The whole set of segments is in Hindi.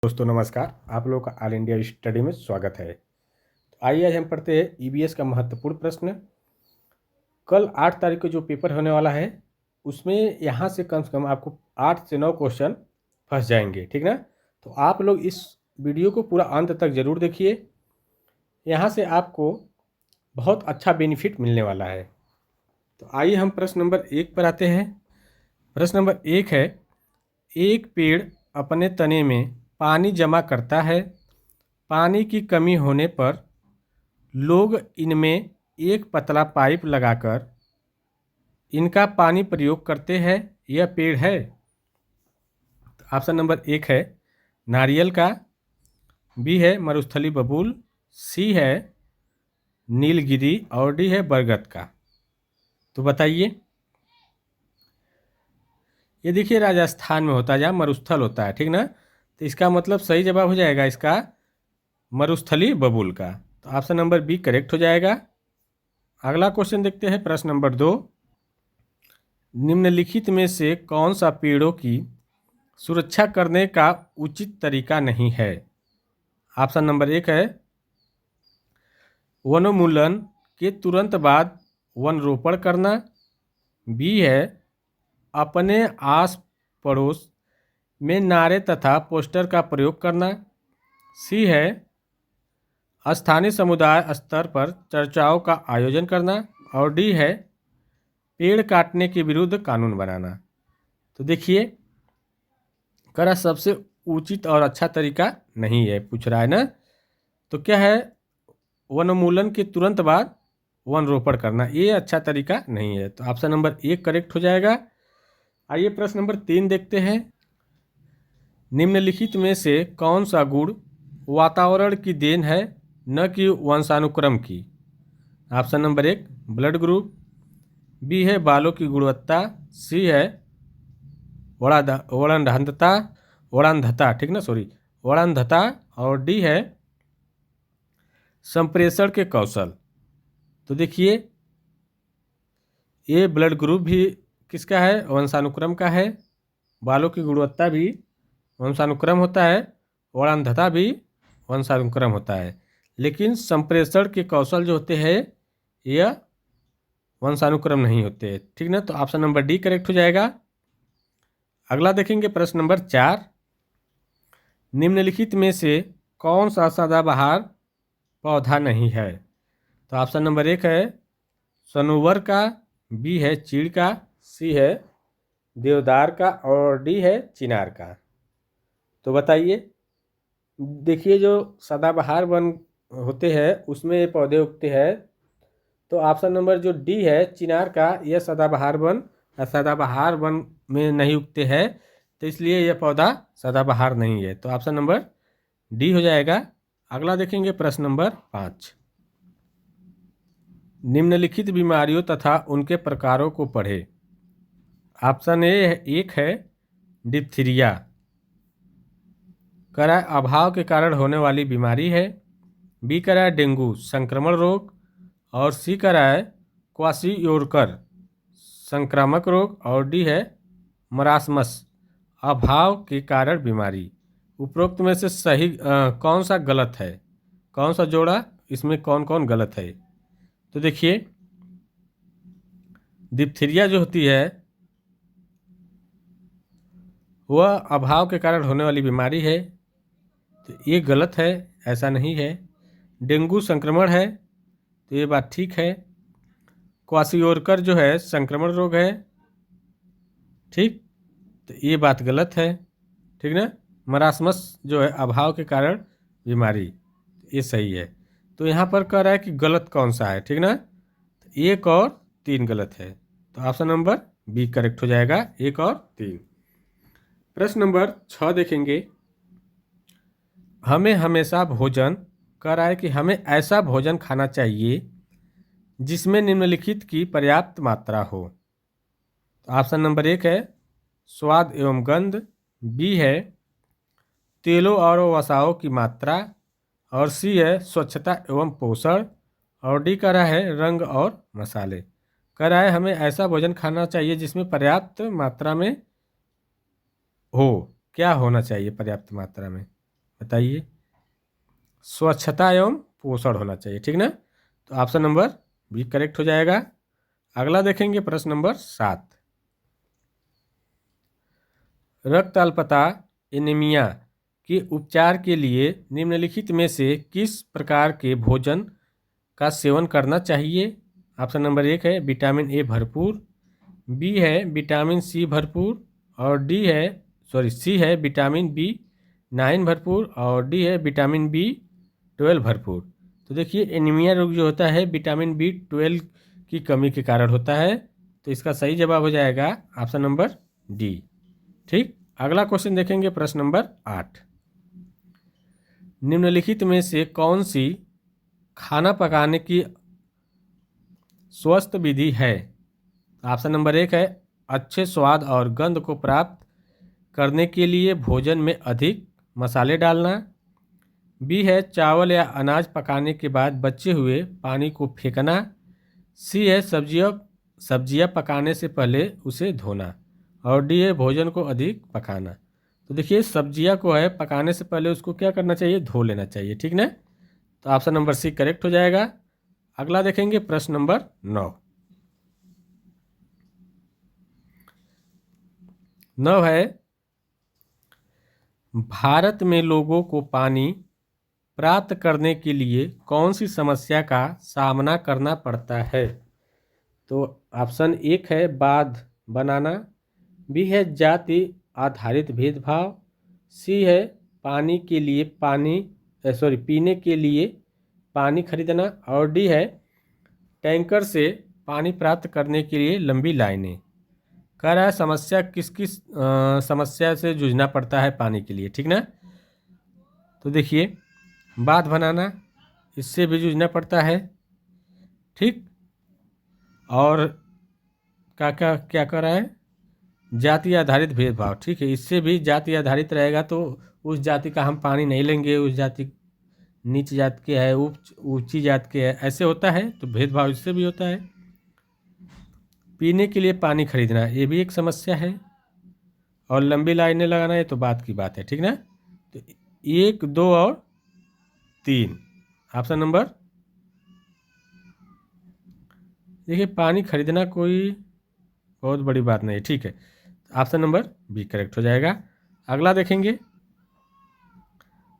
दोस्तों नमस्कार, आप लोगों का ऑल इंडिया स्टडी में स्वागत है। तो आइए आज हम पढ़ते हैं ईवीएस का महत्वपूर्ण प्रश्न। कल 8 तारीख को जो पेपर होने वाला है उसमें यहाँ से कम आपको 8 से 9 क्वेश्चन फंस जाएंगे, ठीक ना। तो आप लोग इस वीडियो को पूरा अंत तक ज़रूर देखिए, यहाँ से आपको बहुत अच्छा बेनिफिट मिलने वाला है। तो आइए हम प्रश्न नंबर 1 पर आते हैं। प्रश्न नंबर 1 है, एक पेड़ अपने तने में पानी जमा करता है। पानी की कमी होने पर लोग इनमें एक पतला पाइप लगाकर इनका पानी प्रयोग करते हैं। यह पेड़ है। तो ऑप्शन नंबर 1 है नारियल का, बी है मरुस्थली बबूल, सी है नीलगिरी और डी है बरगद का। तो बताइए। ये देखिए राजस्थान में होता है जहाँ मरुस्थल होता है, ठीक ना। तो इसका मतलब सही जवाब हो जाएगा इसका मरुस्थली बबूल का। तो ऑप्शन नंबर बी करेक्ट हो जाएगा। अगला क्वेश्चन देखते हैं, प्रश्न नंबर 2। निम्नलिखित में से कौन सा पेड़ों की सुरक्षा करने का उचित तरीका नहीं है। ऑप्शन नंबर 1 है वनोन्मूलन के तुरंत बाद वन रोपण करना, बी है अपने आस पड़ोस में नारे तथा पोस्टर का प्रयोग करना, सी है स्थानीय समुदाय स्तर पर चर्चाओं का आयोजन करना और डी है पेड़ काटने के विरुद्ध कानून बनाना। तो देखिए करा सबसे उचित और अच्छा तरीका नहीं है, पूछ रहा है ना। तो क्या है, वनोन्मूलन के तुरंत बाद वन रोपण करना, ये अच्छा तरीका नहीं है। तो ऑप्शन नंबर 1 करेक्ट हो जाएगा। आइए प्रश्न नंबर 3 देखते हैं। निम्नलिखित में से कौन सा गुण वातावरण की देन है न कि वंशानुक्रम की। Option number 1 blood group, B है बालों की गुणवत्ता, सी है वड़ांधता, ठीक ना, वड़ांधता और डी है संप्रेषण के कौशल। तो देखिए ये ब्लड ग्रुप भी किसका है, वंशानुक्रम का है। बालों की गुणवत्ता भी वंशानुक्रम होता है, वड़ांधता भी वंशानुक्रम होता है, लेकिन संप्रेषण के कौशल जो होते हैं यह वंशानुक्रम नहीं होते, ठीक ना। तो ऑप्शन नंबर डी करेक्ट हो जाएगा। अगला देखेंगे प्रश्न नंबर 4। निम्नलिखित में से कौन सा सदाबहार पौधा नहीं है। तो ऑप्शन नंबर 1 है सनोवर का, बी है चीड़ का, सी है देवदार का और डी है चिनार का। तो बताइए। देखिए जो सदाबहार वन होते हैं उसमें ये पौधे उगते हैं। तो ऑप्शन नंबर जो डी है चिनार का, यह सदाबहार वन में नहीं उगते हैं, तो इसलिए यह पौधा सदाबहार नहीं है। तो ऑप्शन नंबर डी हो जाएगा। अगला देखेंगे प्रश्न नंबर 5। निम्नलिखित बीमारियों तथा उनके प्रकारों को पढ़े। ऑप्शन एक है डिप्थीरिया, करा अभाव के कारण होने वाली बीमारी है, बी करा डेंगू संक्रमण रोग और सी करा है क्वाशियोरकर संक्रामक रोग और डी है मरासमस अभाव के कारण बीमारी। उपरोक्त में से सही कौन सा गलत है, कौन सा जोड़ा इसमें कौन कौन गलत है। तो देखिए डिप्थीरिया जो होती है वह अभाव के कारण होने वाली बीमारी है, तो ये गलत है, ऐसा नहीं है। डेंगू संक्रमण है, तो ये बात ठीक है। क्वाशियोरकर जो है संक्रमण रोग है, ठीक, तो ये बात गलत है, ठीक ना। मरासमस जो है अभाव के कारण बीमारी, ये सही है। तो यहाँ पर कह रहा है कि गलत कौन सा है, ठीक ना। तो 1 और 3 गलत है, तो ऑप्शन नंबर बी करेक्ट हो जाएगा, 1 और 3। प्रश्न नंबर 6 देखेंगे। हमें हमेशा भोजन कह रहा है कि हमें ऐसा भोजन खाना चाहिए जिसमें निम्नलिखित की पर्याप्त मात्रा हो। तो ऑप्शन नंबर 1 है स्वाद एवं गंध, बी है तेलों और वसाओं की मात्रा और सी है स्वच्छता एवं पोषण और डी कह रहा है रंग और मसाले। कह रहा है हमें ऐसा भोजन खाना चाहिए जिसमें पर्याप्त मात्रा में हो। क्या होना चाहिए पर्याप्त मात्रा में, बताइए। स्वच्छता एवं पोषण होना चाहिए, ठीक ना। तो ऑप्शन नंबर बी करेक्ट हो जाएगा। अगला देखेंगे प्रश्न नंबर 7। रक्त अल्पता एनीमिया के उपचार के लिए निम्नलिखित में से किस प्रकार के भोजन का सेवन करना चाहिए। ऑप्शन नंबर 1 है विटामिन ए भरपूर, बी है विटामिन सी भरपूर, और सी है विटामिन B9 भरपूर, और डी है विटामिन B12 भरपूर। तो देखिए एनीमिया रोग जो होता है विटामिन B12 की कमी के कारण होता है, तो इसका सही जवाब हो जाएगा ऑप्शन नंबर डी। ठीक, अगला क्वेश्चन देखेंगे प्रश्न नंबर 8। निम्नलिखित में से कौन सी खाना पकाने की स्वस्थ विधि है। ऑप्शन नंबर 1 है अच्छे स्वाद और गंध को प्राप्त करने के लिए भोजन में अधिक मसाले डालना, बी है चावल या अनाज पकाने के बाद बचे हुए पानी को फेंकना, सी है सब्जियां पकाने से पहले उसे धोना, और डी है भोजन को अधिक पकाना। तो देखिए सब्जियां को है पकाने से पहले उसको क्या करना चाहिए, धो लेना चाहिए, ठीक ना। तो ऑप्शन नंबर सी करेक्ट हो जाएगा। अगला देखेंगे प्रश्न नंबर 9। 9 है भारत में लोगों को पानी प्राप्त करने के लिए कौन सी समस्या का सामना करना पड़ता है। तो ऑप्शन 1 है बांध बनाना, बी है जाति आधारित भेदभाव, सी है पीने के लिए पानी खरीदना, और डी है टैंकर से पानी प्राप्त करने के लिए लंबी लाइनें। कह रहा है समस्या किस किस समस्या से जूझना पड़ता है पानी के लिए, ठीक ना। तो देखिए बांध बनाना, इससे भी जूझना पड़ता है, ठीक। और क्या कर रहा है, जाति आधारित भेदभाव, ठीक है, इससे भी जाति आधारित रहेगा तो उस जाति का हम पानी नहीं लेंगे, उस जाति नीच जात के है, ऊंची जात के है, ऐसे होता है, तो भेदभाव इससे भी होता है। पीने के लिए पानी खरीदना ये भी एक समस्या है, और लंबी लाइनें लगाना ये तो बात की बात है, ठीक ना। तो 1, 2 और 3 ऑप्शन नंबर, देखिए पानी खरीदना कोई बहुत बड़ी बात नहीं है, ठीक है, ऑप्शन नंबर बी करेक्ट हो जाएगा। अगला देखेंगे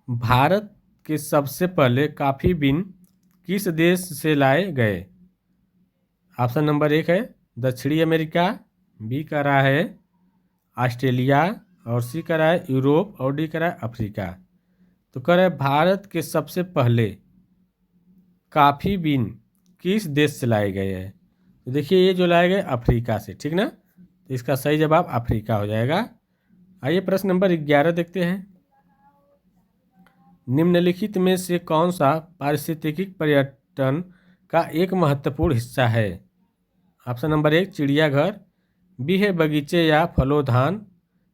भारत के सबसे पहले कॉफ़ी बीन किस देश से लाए गए। ऑप्शन नंबर 1 है दक्षिणी अमेरिका, बी कह रहा है ऑस्ट्रेलिया, और सी कह रहा है यूरोप, और डी कह रहा है अफ्रीका। तो कह रहा है भारत के सबसे पहले कॉफ़ी बीन किस देश से लाए गए हैं। तो देखिए ये जो लाए गए अफ्रीका से, ठीक ना। तो इसका सही जवाब अफ्रीका हो जाएगा। आइए प्रश्न नंबर 11 देखते हैं। निम्नलिखित में से कौन सा पारिस्थितिकी पर्यटन का एक महत्वपूर्ण हिस्सा है। ऑप्शन नंबर 1 चिड़ियाघर, बी है बगीचे या फलोद्यान,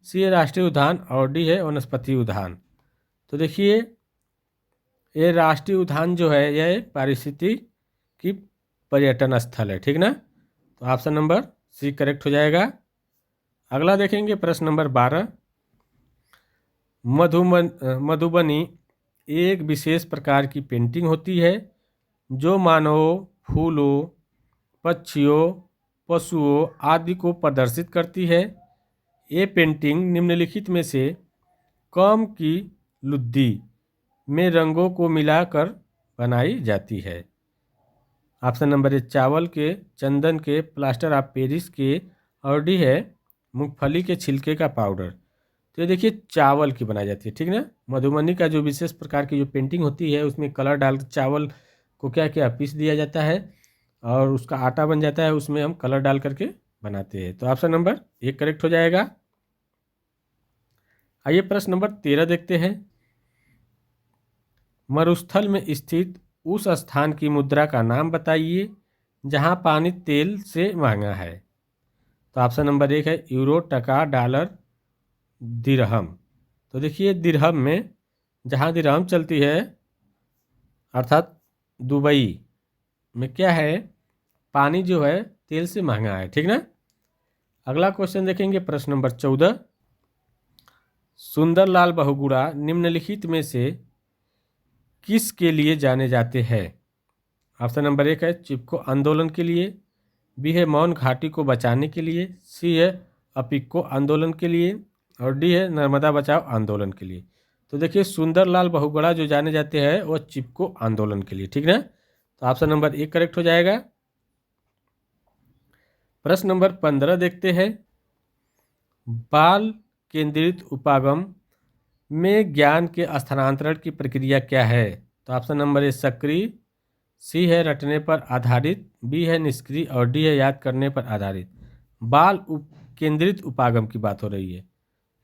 सी है राष्ट्रीय उद्यान, और डी है वनस्पति उद्यान। तो देखिए ये राष्ट्रीय उद्यान जो है यह पारिस्थितिकी पर्यटन स्थल है, ठीक ना। तो ऑप्शन नंबर सी करेक्ट हो जाएगा। अगला देखेंगे प्रश्न नंबर 12। मधुबनी एक विशेष प्रकार की पेंटिंग होती है जो मानवों, फूलों, पक्षियों, पशुओं आदि को प्रदर्शित करती है। ये पेंटिंग निम्नलिखित में से कम की लुद्दी में रंगों को मिलाकर बनाई जाती है। ऑप्शन नंबर 1 चावल के, चंदन के, प्लास्टर ऑफ पेरिस के, और डी है मूंगफली के छिलके का पाउडर। तो ये देखिए चावल की बनाई जाती है, ठीक ना। मधुबनी का जो विशेष प्रकार की जो पेंटिंग होती है उसमें कलर डाल चावल को क्या पीस दिया जाता है और उसका आटा बन जाता है, उसमें हम कलर डाल करके बनाते हैं। तो ऑप्शन नंबर 1 करेक्ट हो जाएगा। आइए प्रश्न नंबर 13 देखते हैं। मरुस्थल में स्थित उस स्थान की मुद्रा का नाम बताइए जहां पानी तेल से महंगा है। तो ऑप्शन नंबर 1 है यूरो, टका, डॉलर, दिरहम। तो देखिए दिरहम में, जहाँ दिरहम चलती है अर्थात दुबई में क्या है, पानी जो है तेल से महंगा है, ठीक ना। अगला क्वेश्चन देखेंगे प्रश्न नंबर 14। सुंदरलाल बहुगुणा निम्नलिखित में से किस के लिए जाने जाते हैं? ऑप्शन नंबर 1 है चिपको आंदोलन के लिए, बी है मौन घाटी को बचाने के लिए, सी है अपिक्को आंदोलन के लिए और डी है नर्मदा बचाओ आंदोलन के लिए। तो देखिए सुंदरलाल बहुगुणा जो जाने जाते हैं वो चिपको आंदोलन के लिए, ठीक ना। तो ऑप्शन नंबर 1 करेक्ट हो जाएगा। प्रश्न नंबर 15 देखते हैं। बाल केंद्रित उपागम में ज्ञान के स्थानांतरण की प्रक्रिया क्या है? तो ऑप्शन नंबर 1 सक्रिय, सी है रटने पर आधारित, बी है निष्क्रिय और डी है याद करने पर आधारित। बाल केंद्रित उपागम की बात हो रही है,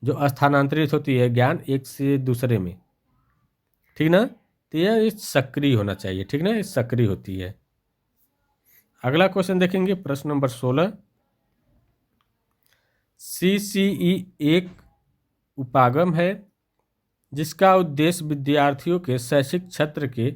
जो स्थानांतरित होती है ज्ञान एक से दूसरे में, ठीक ना। तो यह सक्रिय होना चाहिए, ठीक ना, ये सक्रिय होती है। अगला क्वेश्चन देखेंगे प्रश्न नंबर 16। CCE एक उपागम है जिसका उद्देश्य विद्यार्थियों के शैक्षिक क्षेत्र के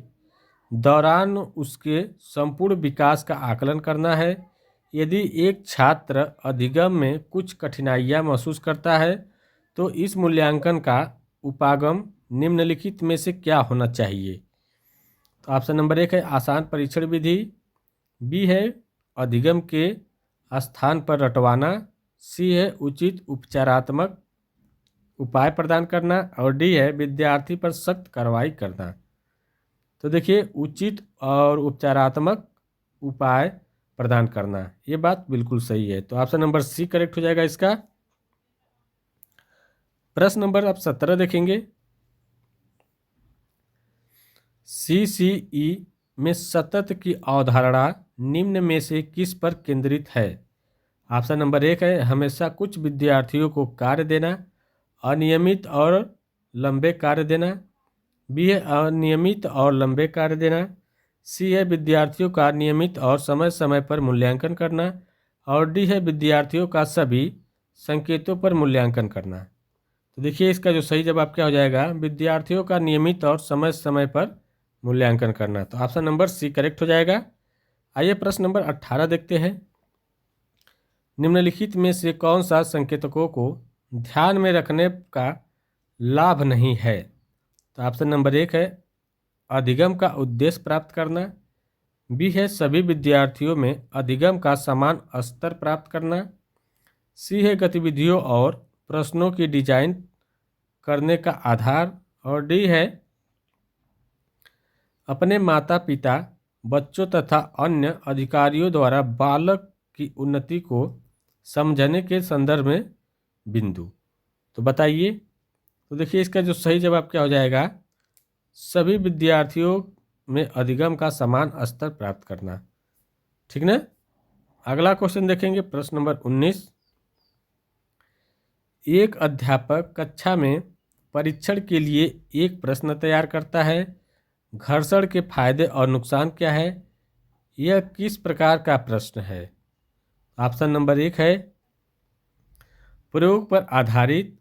दौरान उसके संपूर्ण विकास का आकलन करना है। यदि एक छात्र अधिगम में कुछ कठिनाइयां महसूस करता है तो इस मूल्यांकन का उपागम निम्नलिखित में से क्या होना चाहिए? तो ऑप्शन नंबर 1 है आसान परीक्षण विधि, बी है अधिगम के स्थान पर रटवाना, सी है उचित उपचारात्मक उपाय प्रदान करना और डी है विद्यार्थी पर सख्त कार्रवाई करना। तो देखिए उचित और उपचारात्मक उपाय प्रदान करना, ये बात बिल्कुल सही है। तो ऑप्शन नंबर सी करेक्ट हो जाएगा इसका। प्रश्न नंबर अब 17 देखेंगे। CCE में सतत की अवधारणा निम्न में से किस पर केंद्रित है? ऑप्शन नंबर 1 है हमेशा कुछ विद्यार्थियों को कार्य देना, अनियमित और लंबे कार्य देना, बी है अनियमित और लंबे कार्य देना, सी है विद्यार्थियों का नियमित और समय समय पर मूल्यांकन करना और डी है विद्यार्थियों का सभी संकेतों पर मूल्यांकन करना। तो देखिए इसका जो सही जवाब क्या हो जाएगा, विद्यार्थियों का नियमित और समय समय पर मूल्यांकन करना। तो ऑप्शन नंबर सी करेक्ट हो जाएगा। आइए प्रश्न नंबर 18 देखते हैं। निम्नलिखित में से कौन सा संकेतकों को ध्यान में रखने का लाभ नहीं है? तो ऑप्शन नंबर 1 है अधिगम का उद्देश्य प्राप्त करना, बी है सभी विद्यार्थियों में अधिगम का समान स्तर प्राप्त करना, सी है गतिविधियों और प्रश्नों की डिजाइन करने का आधार और डी है अपने माता पिता, बच्चों तथा अन्य अधिकारियों द्वारा बालक की उन्नति को समझने के संदर्भ में बिंदु। तो बताइए। तो देखिए इसका जो सही जवाब क्या हो जाएगा, सभी विद्यार्थियों में अधिगम का समान स्तर प्राप्त करना, ठीक ना। अगला क्वेश्चन देखेंगे प्रश्न नंबर 19। एक अध्यापक कक्षा में परीक्षण के लिए एक प्रश्न तैयार करता है। घर्षण के फायदे और नुकसान क्या है? यह किस प्रकार का प्रश्न है? ऑप्शन नंबर 1 है प्रयोग पर आधारित,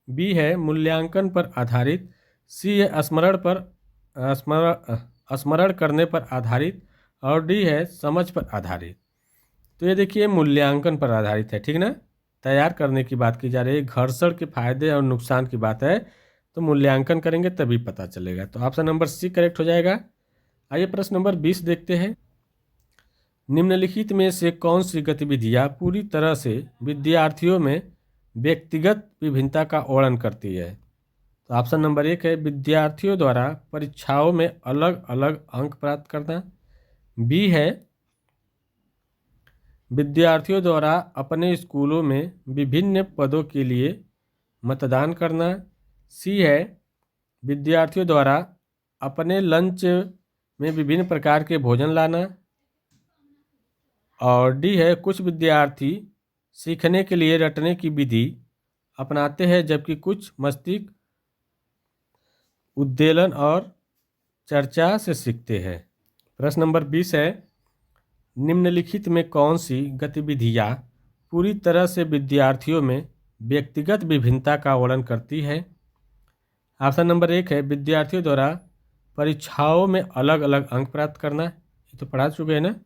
बी है मूल्यांकन पर आधारित, सी है स्मरण करने पर आधारित और डी है समझ पर आधारित। तो ये देखिए मूल्यांकन पर आधारित है, ठीक ना। तैयार करने की बात की जा रही है, घर्षण के फायदे और नुकसान की बात है, तो मूल्यांकन करेंगे तभी पता चलेगा। तो ऑप्शन नंबर सी करेक्ट हो जाएगा। आइए प्रश्न नंबर 20 देखते हैं। निम्नलिखित में से कौन सी गतिविधियां पूरी तरह से विद्यार्थियों में व्यक्तिगत विभिन्नता का वर्णन करती है? तो ऑप्शन नंबर 1 है विद्यार्थियों द्वारा परीक्षाओं में अलग अलग अंक प्राप्त करना, बी है विद्यार्थियों द्वारा अपने स्कूलों में विभिन्न पदों के लिए मतदान करना, सी है विद्यार्थियों द्वारा अपने लंच में विभिन्न प्रकार के भोजन लाना और डी है कुछ विद्यार्थी सीखने के लिए रटने की विधि अपनाते हैं जबकि कुछ मस्तिष्क उद्दीलन और चर्चा से सीखते हैं। प्रश्न नंबर 20 है निम्नलिखित में कौन सी गतिविधियां पूरी तरह से विद्यार्थियों में व्यक्तिगत विभिन्नता का वर्णन करती है? ऑप्शन नंबर 1 है विद्यार्थियों द्वारा परीक्षाओं में अलग अलग अंक प्राप्त करना, ये तो पढ़ा चुके हैं ना।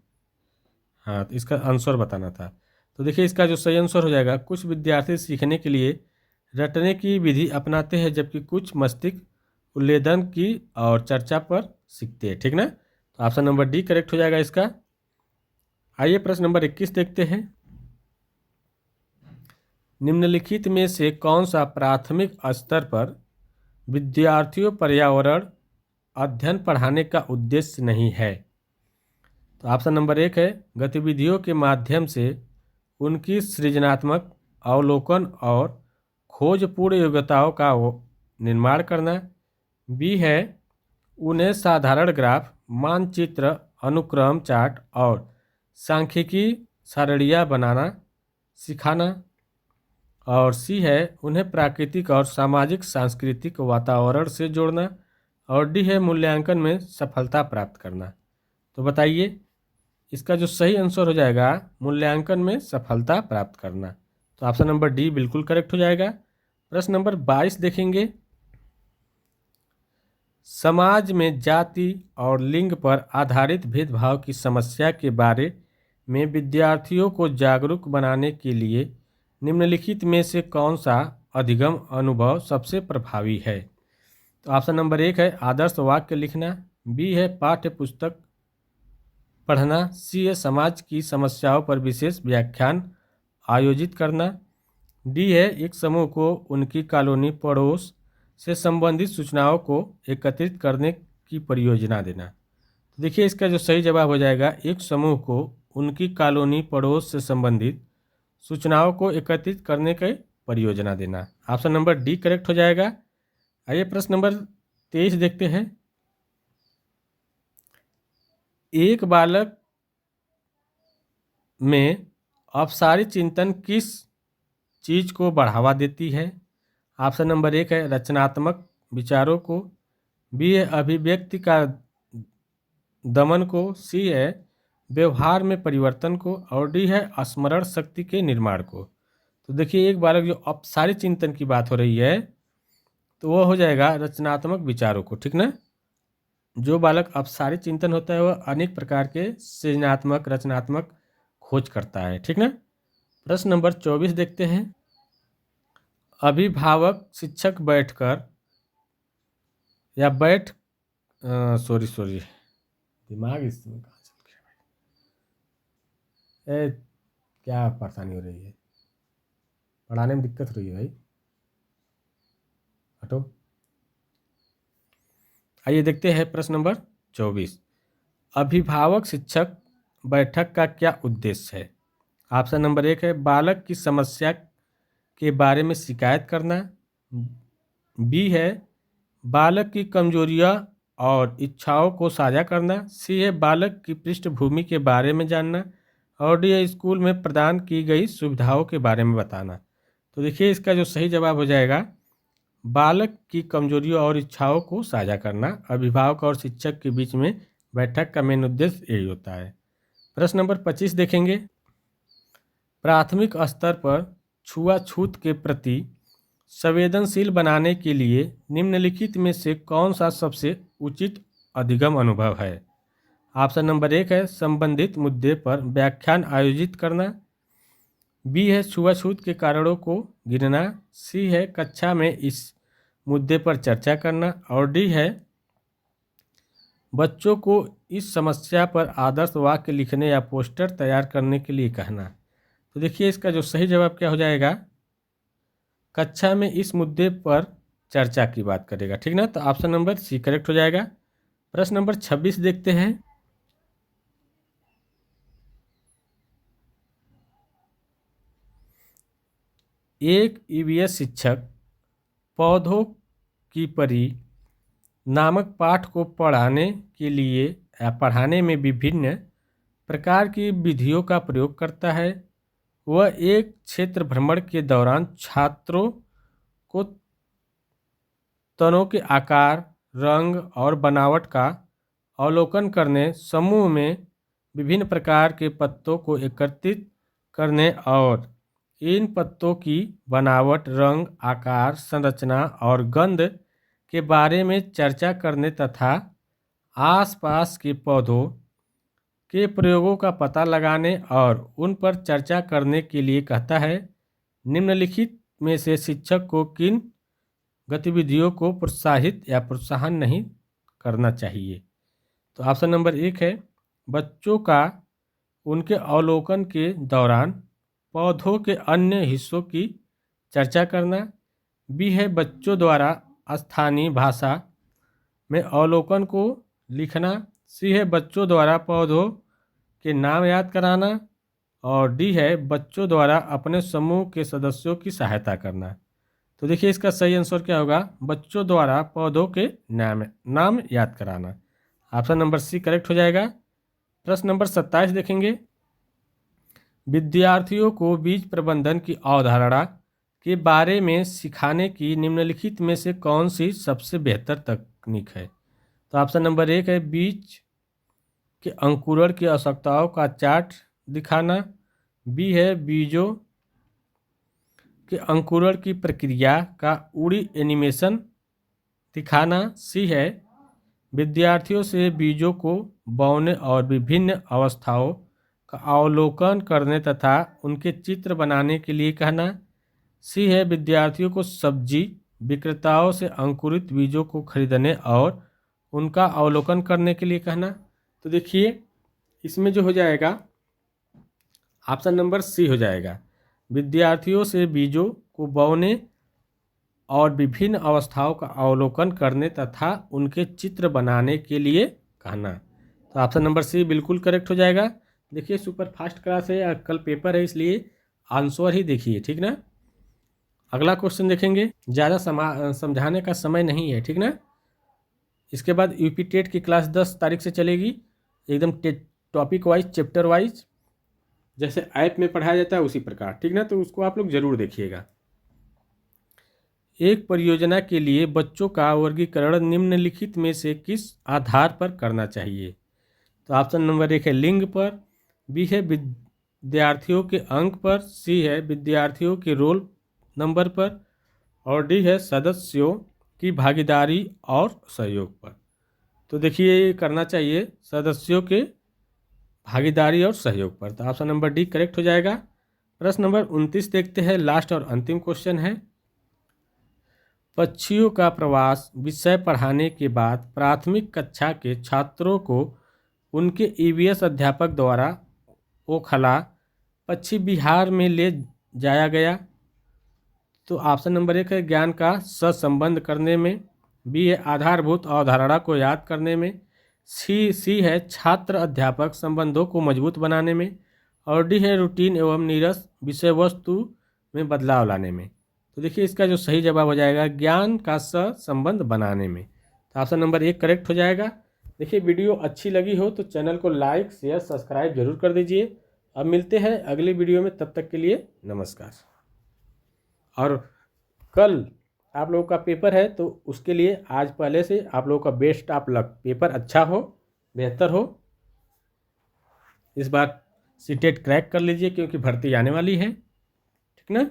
हाँ, तो इसका आंसर बताना था। तो देखिए इसका जो सही आंसर हो जाएगा कुछ विद्यार्थी सीखने के लिए रटने की विधि अपनाते हैं, जबकि कुछ मस्तिष्क उल्लेखन की और चर्चा पर सीखते हैं। ठीक ना, तो ऑप्शन नंबर डी करेक्ट हो जाएगा इसका। आइए प्रश्न नंबर 21 देखते हैं। निम्नलिखित में से कौन सा प्राथमिक स्तर पर विद्यार्थियों पर्यावरण अध्ययन पढ़ाने का उद्देश्य नहीं है? तो ऑप्शन नंबर 1 है गतिविधियों के माध्यम से उनकी सृजनात्मक अवलोकन और खोजपूर्ण योग्यताओं का निर्माण करना। बी है उन्हें साधारण ग्राफ, मानचित्र, अनुक्रम चार्ट और सांख्यिकी सारणियाँ बनाना सिखाना। और सी है उन्हें प्राकृतिक और सामाजिक सांस्कृतिक वातावरण से जोड़ना। और डी है मूल्यांकन में सफलता प्राप्त करना। तो बताइए इसका जो सही आंसर हो जाएगा मूल्यांकन में सफलता प्राप्त करना। तो ऑप्शन नंबर डी बिल्कुल करेक्ट हो जाएगा। प्रश्न नंबर 22 देखेंगे। समाज में जाति और लिंग पर आधारित भेदभाव की समस्या के बारे में विद्यार्थियों को जागरूक बनाने के लिए निम्नलिखित में से कौन सा अधिगम अनुभव सबसे प्रभावी है? तो ऑप्शन नंबर 1 है आदर्श वाक्य लिखना। बी है पाठ्य पुस्तक पढ़ना। सी है समाज की समस्याओं पर विशेष व्याख्यान आयोजित करना। डी है एक समूह को उनकी कॉलोनी पड़ोस से संबंधित सूचनाओं को एकत्रित करने की परियोजना देना। तो देखिए इसका जो सही जवाब हो जाएगा एक समूह को उनकी कॉलोनी पड़ोस से संबंधित सूचनाओं को एकत्रित करने की परियोजना देना। ऑप्शन नंबर डी करेक्ट हो जाएगा। आइए प्रश्न नंबर 23 देखते हैं। एक बालक में अपसारी चिंतन किस चीज को बढ़ावा देती है? ऑप्शन नंबर 1 है रचनात्मक विचारों को। बी है अभिव्यक्ति का दमन को। सी है व्यवहार में परिवर्तन को। और डी है स्मरण शक्ति के निर्माण को। तो देखिए एक बालक जो अपसारी चिंतन की बात हो रही है तो वो हो जाएगा रचनात्मक विचारों को। ठीक ना, जो बालक अपसारी चिंतन होता है वह अनेक प्रकार के सृजनात्मक रचनात्मक खोज करता है। ठीक ना, प्रश्न नंबर 24 देखते हैं। अभिभावक शिक्षक बैठकर या बैठ सॉरी दिमाग इसमें कहाँ चल गया भाई? क्या परेशानी हो रही है, पढ़ाने में दिक्कत हो रही है भाई, हटो। आइए देखते हैं प्रश्न नंबर 24। अभिभावक शिक्षक बैठक का क्या उद्देश्य है? ऑप्शन नंबर 1 है बालक की समस्या के बारे में शिकायत करना। बी है बालक की कमजोरियां और इच्छाओं को साझा करना। सी है बालक की पृष्ठभूमि के बारे में जानना। और डी है स्कूल में प्रदान की गई सुविधाओं के बारे में बताना। तो देखिए इसका जो सही जवाब हो जाएगा बालक की कमजोरियों और इच्छाओं को साझा करना। अभिभावक और शिक्षक के बीच में बैठक का मेन उद्देश्य यही होता है। प्रश्न नंबर 25 देखेंगे। प्राथमिक स्तर पर छुआछूत के प्रति संवेदनशील बनाने के लिए निम्नलिखित में से कौन सा सबसे उचित अधिगम अनुभव है? ऑप्शन नंबर 1 है संबंधित मुद्दे पर व्याख्यान आयोजित करना। बी है छुआछूत के कारणों को गिनना। सी है कक्षा में इस मुद्दे पर चर्चा करना। और डी है बच्चों को इस समस्या पर आदर्श वाक्य लिखने या पोस्टर तैयार करने के लिए कहना। तो देखिए इसका जो सही जवाब क्या हो जाएगा कक्षा में इस मुद्दे पर चर्चा की बात करेगा। ठीक ना, तो ऑप्शन नंबर सी करेक्ट हो जाएगा। प्रश्न नंबर 26 देखते हैं। एक ईवीएस शिक्षक पौधों की परी नामक पाठ को पढ़ाने के लिए या पढ़ाने में विभिन्न प्रकार की विधियों का प्रयोग करता है। वह एक क्षेत्र भ्रमण के दौरान छात्रों को तनों के आकार, रंग और बनावट का अवलोकन करने, समूह में विभिन्न प्रकार के पत्तों को एकत्रित करने और इन पत्तों की बनावट, रंग, आकार, संरचना और गंध के बारे में चर्चा करने तथा आसपास के पौधों के प्रयोगों का पता लगाने और उन पर चर्चा करने के लिए कहता है। निम्नलिखित में से शिक्षक को किन गतिविधियों को प्रोत्साहित या प्रोत्साहन नहीं करना चाहिए? तो ऑप्शन नंबर 1 है बच्चों का उनके अवलोकन के दौरान पौधों के अन्य हिस्सों की चर्चा करना। बी है बच्चों द्वारा स्थानीय भाषा में अवलोकन को लिखना। सी है बच्चों द्वारा पौधों के नाम याद कराना। और डी है बच्चों द्वारा अपने समूह के सदस्यों की सहायता करना। तो देखिए इसका सही आंसर क्या होगा, बच्चों द्वारा पौधों के नाम याद कराना। ऑप्शन नंबर सी करेक्ट हो जाएगा। प्रश्न नंबर 27 देखेंगे। विद्यार्थियों को बीज प्रबंधन की अवधारणा के बारे में सिखाने की निम्नलिखित में से कौन सी सबसे बेहतर तकनीक है? तो ऑप्शन नंबर 1 है बीज के अंकुरण की आवश्यकताओं का चार्ट दिखाना। बी है बीजों के अंकुरण की प्रक्रिया का उड़ी एनिमेशन दिखाना। सी है विद्यार्थियों से बीजों को बोने और विभिन्न अवस्थाओं का अवलोकन करने तथा उनके चित्र बनाने के लिए कहना। सी है विद्यार्थियों को सब्जी विक्रेताओं से अंकुरित बीजों को खरीदने और उनका अवलोकन करने के लिए कहना। तो देखिए इसमें जो हो जाएगा ऑप्शन नंबर सी हो जाएगा, विद्यार्थियों से बीजों को बोने और विभिन्न अवस्थाओं का अवलोकन करने तथा उनके चित्र बनाने के लिए कहना। तो ऑप्शन नंबर सी बिल्कुल करेक्ट हो जाएगा। देखिए सुपर फास्ट क्लास है या कल पेपर है इसलिए आंसर ही देखिए, ठीक ना। अगला क्वेश्चन देखेंगे, ज़्यादा समझाने का समय नहीं है, ठीक ना। इसके बाद यूपी टेट की क्लास 10 तारीख से चलेगी, एकदम टॉपिक वाइज चैप्टर वाइज जैसे ऐप में पढ़ाया जाता है उसी प्रकार, ठीक ना। तो उसको आप लोग ज़रूर देखिएगा। एक परियोजना के लिए बच्चों का वर्गीकरण निम्नलिखित में से किस आधार पर करना चाहिए? तो ऑप्शन नंबर 1 है लिंग पर। बी है विद्यार्थियों के अंक पर। सी है विद्यार्थियों के रोल नंबर पर। और डी है सदस्यों की भागीदारी और सहयोग पर। तो देखिए ये करना चाहिए सदस्यों के भागीदारी और सहयोग पर। तो ऑप्शन नंबर डी करेक्ट हो जाएगा। प्रश्न नंबर 29 देखते हैं, लास्ट और अंतिम क्वेश्चन है। पक्षियों का प्रवास विषय पढ़ाने के बाद प्राथमिक कक्षा के छात्रों को उनके ईवीएस अध्यापक द्वारा ओखला पक्षी विहार में ले जाया गया। तो ऑप्शन नंबर 1 है ज्ञान का सहसंबंध करने में। बी है आधारभूत अवधारणा को याद करने में। सी है छात्र अध्यापक संबंधों को मजबूत बनाने में। और डी है रूटीन एवं नीरस विषय वस्तु में बदलाव लाने में। तो देखिए इसका जो सही जवाब हो जाएगा ज्ञान का सहसंबंध बनाने में। तो ऑप्शन नंबर 1 करेक्ट हो जाएगा। देखिए वीडियो अच्छी लगी हो तो चैनल को लाइक शेयर सब्सक्राइब जरूर कर दीजिए। अब मिलते हैं अगली वीडियो में, तब तक के लिए नमस्कार। और कल आप लोगों का पेपर है तो उसके लिए आज पहले से आप लोगों का बेस्ट ऑफ लक, पेपर अच्छा हो बेहतर हो। इस बार सीटेट क्रैक कर लीजिए क्योंकि भर्ती आने वाली है, ठीक ना।